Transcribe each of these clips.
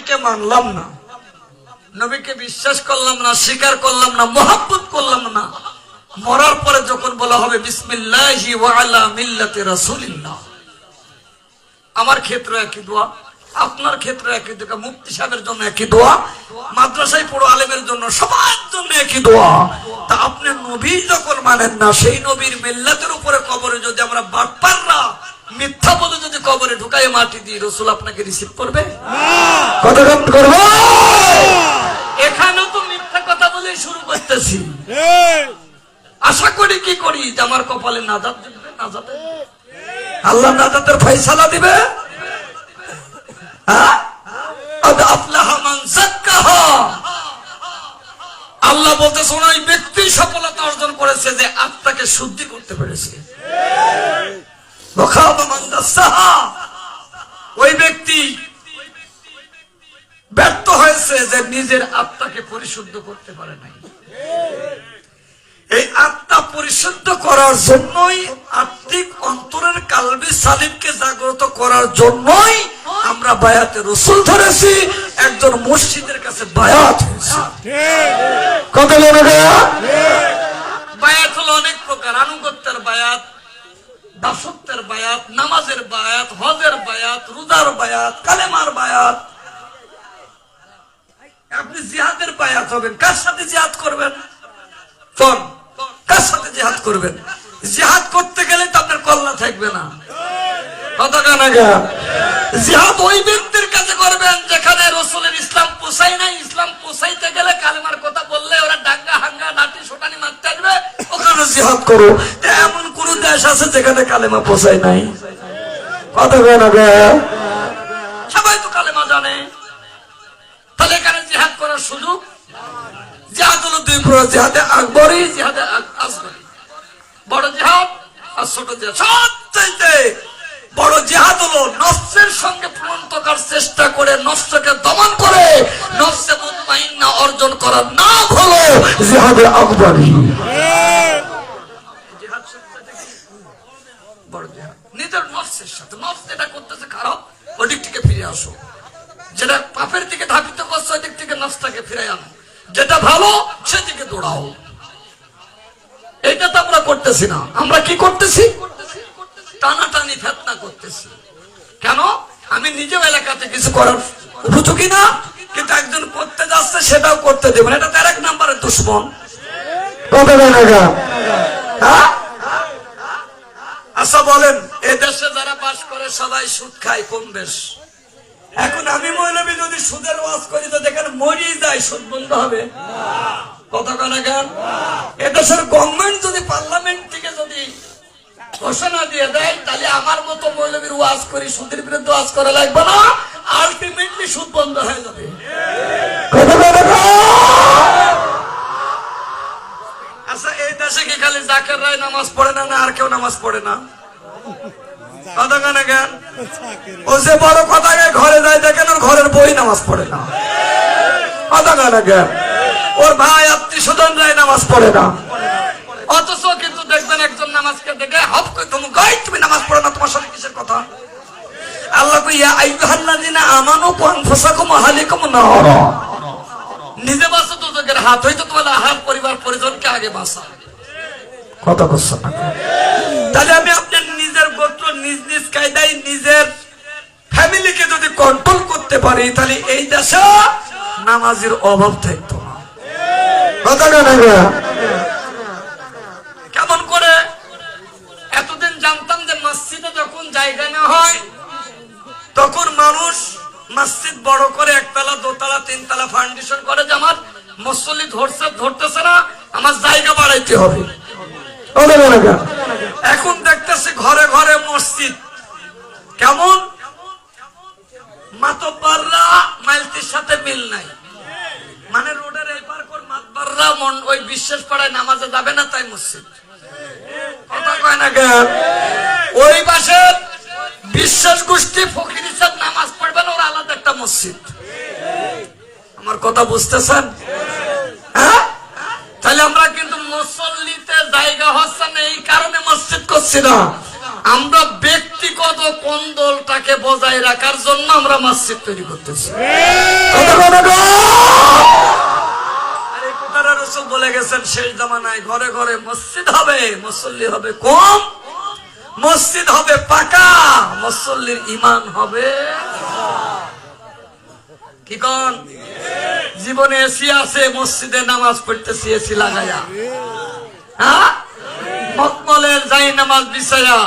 নবীকে মানলাম না, নবীকে বিশ্বাস করলাম না, স্বীকার করলাম না, মহব্বত করলাম না, মরার পরে যখন বলা হবে বিসমিল্লাহি ওয়া আলা মিল্লাতি রাসূলিল্লাহ, আমার ক্ষেত্রে একই দোয়া, আপনার ক্ষেত্রে একই দোয়া, মুফতি সাহেবের জন্য একই দোয়া, মাদ্রাসায় পড়ো আলেমের জন্য, সবার জন্য একই দোয়া। তা আপনি নবী যখন মানেন না, সেই নবীর মিল্লাতের উপরে কবরে যদি আমরা বাটপাররা মিথ্যা বলে যদি কবরে ঢুকাই মাটি দিয়ে, রাসূল আপনাকে রিসিভ করবে? কথা করব। এখানেও তো মিথ্যা কথা বলে শুরু করতেছি। আশা করি কি করি যে আমার কপালে নাজাত দিবে, নাজাতে আল্লাহ নাজাতের ফয়সালা দিবে। আল্লাহ বলতেছে ওই ব্যক্তি সফলতা অর্জন করেছে যে আত্মাকে শুদ্ধি করতে পেরেছে। ওই ব্যক্তি ব্যর্থ হয়েছে যে নিজের আত্মাকে পরিশুদ্ধ করতে পারে নাই। এই আত্মা পরিশুদ্ধ করার জন্যই, আত্মিক অন্তরের কালবি সালিমকে জাগ্রত করার জন্যই আমরা বায়াতে রাসূল ধরেছি, একজন মুর্শিদের কাছে বায়াত হয়েছে। কত বায়াত হলো অনেক প্রকার, আনুগত্যের বায়াত, দাসত্বের বায়াত, নামাজের বায়াত, হজের বায়াত, রোজার বায়াত, কালেমার বায়াত। আপনি জিহাদের বায়াত হবেন, কার সাথে জিহাদ করবেন? কার সাথে জিহাদ করবেন? জিহাদ করতে গেলে তো আপনার কল্লা থাকবে না। জিহাদ ওই ব্যক্তির কাছে করবেন যেখানে রাসূলের ইসলাম পোষায় নাই। ইসলাম পোষাইতে গেলে কালেমার কথা বললে ওরা ডাঙ্গা হাঙ্গা লাঠি সোটানি মারতে আসবে, ওখানে জিহাদ করো। এমন কোন দেশ আছে যেখানে কালেমা পোষায় নাই? কথা কেন? সবাই তো কালেমা জানে, তাহলে এখানে জিহাদ করার সুযোগ। জিহাদ হলো দুই প্রকার, জিহাদে আকবরি, জিহাদে আসগরি। বড় জিহাদ আর ছোট জিহাদ। সবচাইতে বড় জিহাদ হলো নফসের সঙ্গে প্রমাণকার চেষ্টা করে নফসকে দমন করে নফসে মুতমাইন্না অর্জন করার নাম হলো জিহাদে আকবরি। জিহাদ বড় জিহাদ নিজের নফসের সাথে। নফস যেটা করতেছে খারাপ, ওই দিক থেকে ফিরে আসো। যেটা পাপের দিকে ধাবিত করছে, ওই দিক থেকে নফসটাকে ফিরে আনো। যেটা ভালো সেদিকে দৌড়াও। এটা তো আমরা করতেছি না। আমরা কি করতেছি? টানাটানি ফেতনা করতেছি। কেন? আমি নিজেও এলাকাতে কিছু করার উপযোগী না, কিন্তু একজন করতে যাচ্ছে সেটাও করতে দেবেন, এটা তার এক নাম্বারের দুশ্মন। আচ্ছা বলেন, এই দেশে যারা বাস করে সবাই সুদ খায় কম বেশ। এখন আমি মৌলবী যদি সুদের ওয়াজ করি তো দেখেন মরিয়ে যায়, সুদ বন্ধ হবে? কথা কেন? এদেশের গভর্নমেন্ট যদি পার্লামেন্ট থেকে যদি ঘোষণা দিয়ে দেয়, তাহলে আমার মতো মৌলবীর ওয়াজ করি, সুদের বিরুদ্ধে ওয়াজ করা লাগবে না, আলটিমেটলি সুদ বন্ধ হয়ে যাবে। আচ্ছা এই দেশে কি খালি জাকের রায় নামাজ পড়ে না, না আর কেউ নামাজ পড়ে না? কথা কেন? ও যে বড় কথা ঘরে যায় দেখেন ওর ঘরের বই নামাজ পড়ে না। কথা কেন? ওর ভাই আত্মীয় স্বজন রায় নামাজ পড়ে না। অথচ কিন্তু দেখবেন একজন নামাজকে দেখে হপ করে তুমি নামাজ পড়ো না, তোমার সাথে কিসের কথা? আল্লাহ ইয়া আইয়ুহাল্লাযিনা আমানু কু আনফুসাকুম ওয়া আহলিকুম নারা। নিজে বাঁচো তো তোদের হাত হইতো, তোমার আহার পরিবার পরিজনকে আগে বাঁচা। কথা বলছো না? তাহলে আমি আপনার নিজের গোত্র, নিজ নিজ কায়দায় নিজের ফ্যামিলিকে যদি কন্ট্রোল করতে পারি, তাহলে এই দেশে নামাজের অভাব থাকতো না। কথা কেমন করে? এতদিন জানতাম যে মসজিদে যখন জায়গা না হয় তখন মানুষ মসজিদ বড় করে একতলা, দোতলা, তিনতলা ফাউন্ডেশন করে যে আমার মুসল্লি ধরতেছে না, আমার জায়গা বাড়াইতে হবে। এখন দেখতেছি ঘরে ঘরে মসজিদ। কেমন? মাতব্বররা মাইলতির সাথে মিল নাই, মানে রোডের এই পার করে মাতব্বররা ওই বিশ্বাস পাড়ায় নামাজে যাবে না, তাই মসজিদ। কথা কয় না কেন? ওই পাশে বিশ্বাস গোষ্ঠী ফকির সাহেব নামাজ পড়বেন, ওর আলাদা একটা মসজিদ। আমার কথা বুঝতেছেন? হ্যাঁ, তাহলে আমরা কিন্তু মুসল্লিতে জায়গা হচ্ছে না, এই কারণে মসজিদ করছি না। আমরা ব্যক্তি নিরাপদ ও কোন্দলটাকে বজায় রাখার জন্য আমরা মসজিদ তৈরি করতেছি। আর এই কথাটা রাসূল বলে গেছেন, শেষ জামানায় ঘরে ঘরে মসজিদ হবে, মুসল্লি হবে কম, মসজিদ হবে পাকা, মুসল্লির ঈমান হবে। কি কোন জীবনে এসি আছে, মসজিদে নামাজ পড়তেছি এসি লাগায়া, হ্যাঁ, মকমলের যাই নামাজ বিছায়া,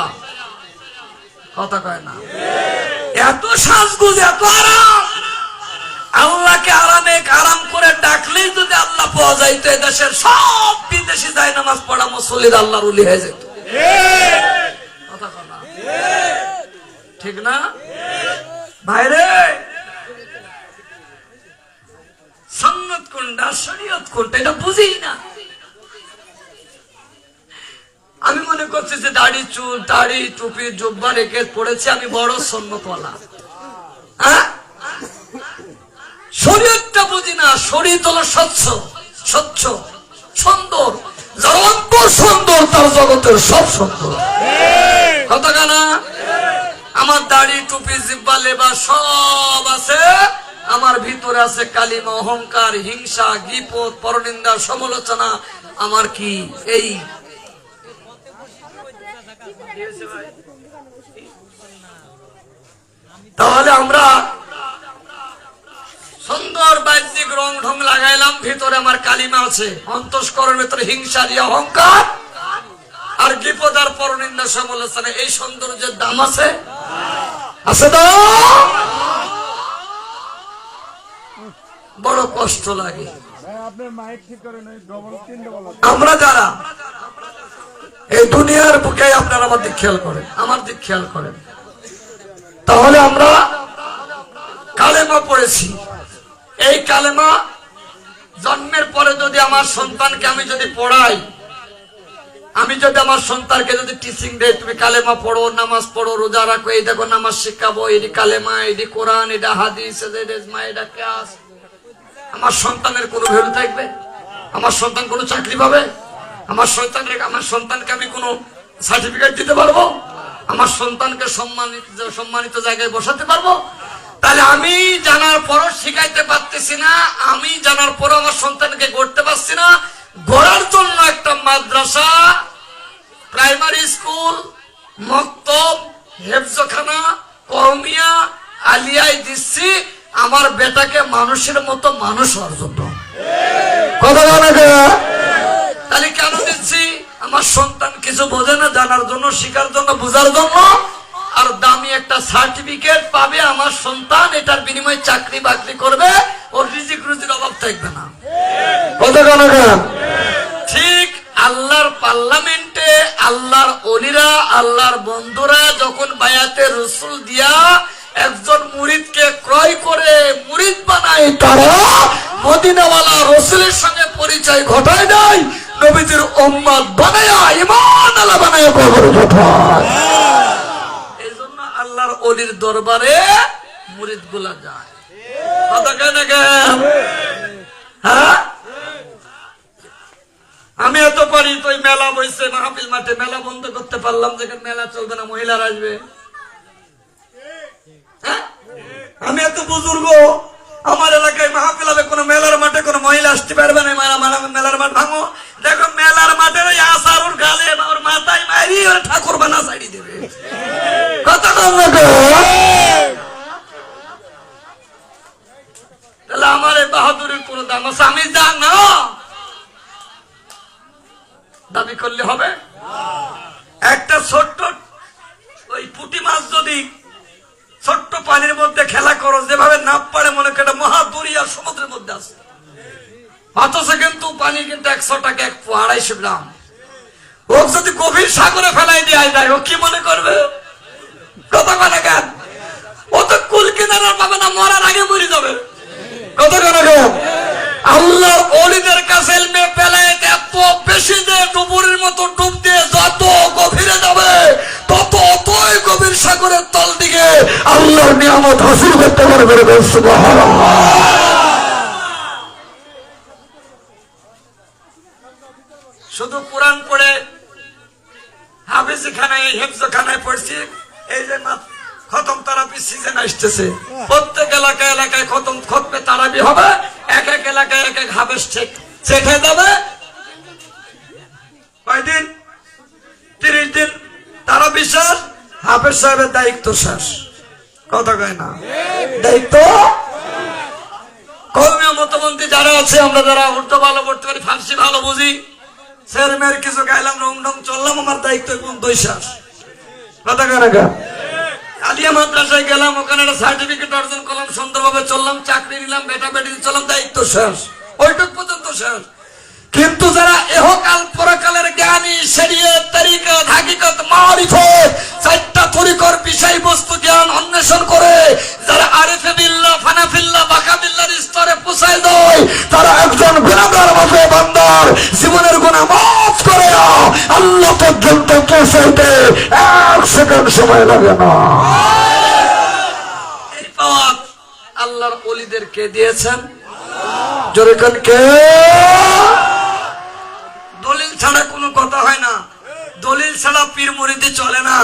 কথা কয় না। এত সাজগুজ, এত আরাম, আল্লাহকে আরাম করে ডাকলেই যদি আল্লাহ পাওয়া যাইতো, দেশের সব বিদেশি যাই নামাজ পড়া মুসল্লির আল্লাহর ওলি হয়ে যেত। কথা কয় না, ঠিক না ভাইরে? সুন্নাত কোনটা, শরীয়ত কোনটা, এটা বুঝি না। আমি মনে করছি যে দাড়ি চুল, দাড়ি টুপি জুব্বা রেখে পড়েছি, আমি বড় সুন্নতওয়ালা। হ্যাঁ, শরীয়তটা বুঝি না। শরীয়ত হলো স্বচ্ছ, স্বচ্ছ, সুন্দর। যার অন্তর সুন্দর তার জগতের সব সুন্দর। কথা কানা? আমার দাড়ি টুপি জিব্বা লেবা সব আছে, আমার ভিতরে আছে কালিমা, অহংকার, হিংসা, গীপত, পরনিন্দা, সমালোচনা। আমার কি এই তাহলে আমরা সুন্দর বাহ্যিক রং ঢং লাগাইলাম, ভিতরে আমার কালিমা আছে, অন্তঃকরণের ভিতরে হিংসা, অহংকার আর গীপত আর পরনিন্দা, সমালোচনা। এই সৌন্দর্যের দাম আছে, আছে তো? বড় কষ্ট লাগে। আমরা যারা এই দুনিয়ার বুকে, আপনারা আমার দিক খেয়াল করেন, আমার দিক খেয়াল করেন, তাহলে আমরা কালেমা পড়েছি। এই কালেমা জন্মের পরে যদি আমার সন্তানকে আমি যদি পড়াই, আমি যদি আমার সন্তানকে যদি টিচিং দেই, তুমি কালেমা পড়ো, নামাজ পড়ো, রোজা রাখো, এই দেখো নামাজ শিখাবো, এটি কালেমা, এটি কোরআন, এটা হাদিস, এটা ক্লাস, আমার সন্তানের কোনো ভ্যালু থাকবে? আমার সন্তান কোনো চাকরি পাবে? আমার সন্তানকে আমি কোনো সার্টিফিকেট দিতে পারবো? আমার সন্তানকে সম্মানিত জায়গায় বসাতে পারবো? তাহলে আমি জানার পরও শিখাইতে পারতেছি না, আমি জানার পরও আমার সন্তানকে গড়তে পারছি না। গড়ার জন্য একটা মাদ্রাসা, প্রাইমারি স্কুল, মক্তব, হেফজখানা, কওমিয়া, আলিয়ায় দিচ্ছি আমার বেটাকে মানুষের মতো মানুষ হওয়ার জন্য। কথা বলে তাহলে কেন দিচ্ছি? আমার সন্তান কিছু বোঝে না, জানার জন্য, শিখার জন্য, বোঝার জন্য। আর দামি একটা সার্টিফিকেট পাবে আমার সন্তান, এটার বিনিময়ে চাকরি বাকরি করবে, ওর রিজিক রুজির অভাব থাকবে না। কথা ঠিক আল্লাহর পার্লামেন্টে আল্লাহর ওলিরা, আল্লাহর বন্ধুরা যখন বায়াতে রসুল দিয়া একজন মুরিদকে ক্রয় করে মুরিদ বানায়, তারা মদিনাওয়ালা রসুলের সঙ্গে পরিচয় ঘটায় নাই, নবীজির উম্মত বানায়া, ঈমান আলা বানায়া কবরে পাঠায়। এইজন্য আল্লাহর ওলির দরবারে মুরিদ গুলা যায়। কথা কেন? হ্যাঁ, আমি এত পারি তো মেলা বইছে মাহফিল মাঠে, মেলা বন্ধ করতে পারলাম, যেখানে মেলা চলবে না, মহিলারা আসবে। আমি এত বুজুর্গ, আমার এলাকায় মাহফিল হবে, কোন মেলার মাঠে কোন মহিলা আসতে পারবে না। মেলার মাঠ ভাঙো, দেখো মেলার মাঠে ওই আসার ওর গালে ওর মাথায় মারি ওর ঠাকুর বানা ছাড়ি দেবে। কথা তাহলে আমার এই বাহাদুরের কোন দাম আছে? আমি যা না দাবি করলে হবে? একটা ছোট্ট ওই পুঁটি মাছ যদি ছোট্ট পানির মধ্যে খেলা করো, যেভাবে নাপ পারে মনে করে মহাদুরিয়া সমুদ্রের মধ্যে আছে, অথচ কিন্তু পানি কিন্তু 100 টাকা, 250 গ্রাম। ও যদি গভীর সাগরে ফেলাই দেওয়া যায়, ও কি মনে করবে? কথা কথা কেন? ও তো কুল কিনারা পাবে না, মরার আগে মরে যাবে। কথা কথা কেন? আল্লাহর ওলিদের কাছে বেলায়েত এত বেশি যে ডুবুরির মতো ডুব দিয়ে যত গভীরে যাবে, অতই গভীর সাগরের তল দিকে আল্লাহর নিয়ামত হাসিল করতে পারবে। সুবহানাল্লাহ। শুধু কোরআন পড়ে হাফেজখানায়, হেফজখানায় পড়ছি, এই যে খতম তারাবি সিজন আসতেছে, প্রত্যেক এলাকায় এলাকায় খতমে তারাবি হবে, এক এক এলাকায় এক এক হাফেজ শেখে যাবে। কয়দিন? 30 দিন তারাবি শেষ, হাফেজ সাহেবের দায়িত্ব শেষ। কথা কয় না? দায়িত্ব কর্মীয় মতবন্দি যারা আছে, আমরা যারা উর্দু ভালো পড়তে পারি, ফার্সি ভালো বুঝি, ছেলে মেয়ের কিছু গাইলাম, রং ঢং চললাম, আমার দায়িত্ব একদম শেষ। কথা কয় না? আলিয়া মাদ্রাসায় গেলাম, ওখানে একটা সার্টিফিকেট অর্জন করলাম, সুন্দরভাবে চললাম, চাকরি নিলাম, বেটা বেটি চললাম, দায়িত্ব শেষ, ওইটুক পর্যন্ত শেষ। কিন্তু যারা এহকাল পরকালের জ্ঞানী, শরীয়ত, তরিকত, হাকিকত, মারিফত, চারটা তরিকর বিষয়বস্তু জ্ঞান অন্বেষণ করে যারা আরিফে বিল্লাহ, ফানা বিল্লাহ, বাকা বিল্লাহর স্তরে পৌঁছায় যায়, তারা একজন গুনাহগার মাফে বান্দার জীবনের গুনাহ মাফ করে আল্লাহ পর্যন্ত পৌঁছাইতে 1 সেকেন্ড সময় লাগে না। এই পাওয়া আল্লাহর ওলিদেরকে দিয়েছেন। জোরে কোন কে? দলিল ছাড়া কোনো কথা হয় না, দলিল ছাড়া পীর মুরিদি চলে না,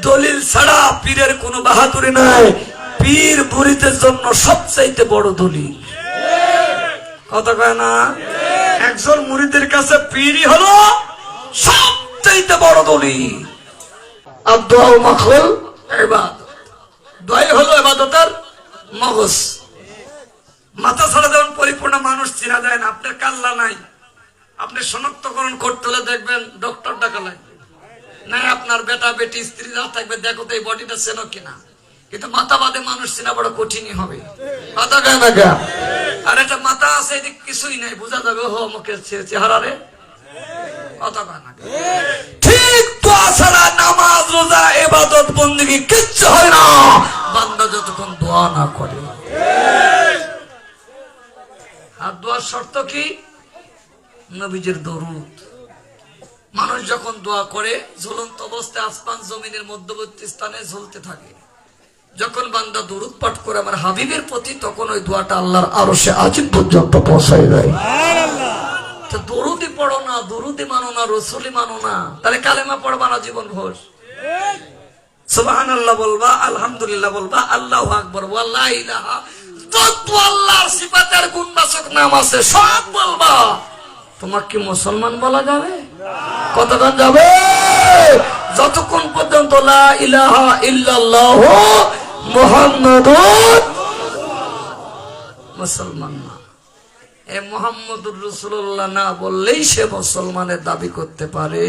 দলিল ছাড়া পীরের কোনো বাহাদুরি নাই। পীর মুরিদের জন্য সবচাইতে বড় দলিল। কথা কয় না? একজন মুরিদের কাছে পীরই হলো সবচাইতে বড় দলিল। আর দোয়া মাখল ইবাদত, দোয়াই হলো ইবাদতের মগজ। মাথা ছাড়া যেমন পরিপূর্ণ মানুষ চিনা যায় না, আপনার কাল্লা নাই, আপনি শনাক্তকরণ করতে হলে দেখবেন ডক্টর ডাকা লাগবে, নাই আপনার বেটা বেটি স্ত্রী যা থাকবে, দেখো তো এই বডিটা চেনো কিনা। কিন্তু মাথা বাদে মানুষ চেনা বড় কঠিনই হবে। কথা কয় না? আর এটা মাথা আছে, এদিক কিছুই নাই, বোঝা যাবে হো মুখের চেহারা রে। কথা কয় না? ঠিক দোয়া ছাড়া নামাজ, রোজা, ইবাদত, বন্দেগী কিচ্ছু হয় না বান্দা যতক্ষণ দোয়া না করে। আর দোয়ার শর্ত কি? নবীজির দরুদ। মানুষ যখন দোয়া করে ঝুলন্ত অবস্থায় আসমান জমিনের মধ্যবর্তী স্থানে ঝুলতে থাকে, যখন বান্দা দরুদ পাঠ করে আমার হাবিবের প্রতি, তখন ওই দোয়াটা আল্লাহর আরশে আজিম পর্যন্ত পৌঁছায় যায়। তো দরুদই পড়ো না, দরুদই মানো না, রসুলই মানো না, তাহলে কালেমা পড়বা না জীবন ভোর। সুবহানাল্লাহ বলবা, আলহামদুলিল্লাহ বলবা, আল্লাহু আকবার, ওয়ালা ইলাহা, যত আল্লাহর সিফাতের গুণবাচক নাম আছে সব বলবা। তোমার কি মুসলমান বলা যাবে? কতক্ষণ যাবে? যতক্ষণ পর্যন্ত লা ইলাহা ইল্লাল্লাহ মুহাম্মাদুর মুসলমান না। এ মুহাম্মাদুর রাসূলুল্লাহ না বললেই সে মুসলমানের দাবি করতে পারে।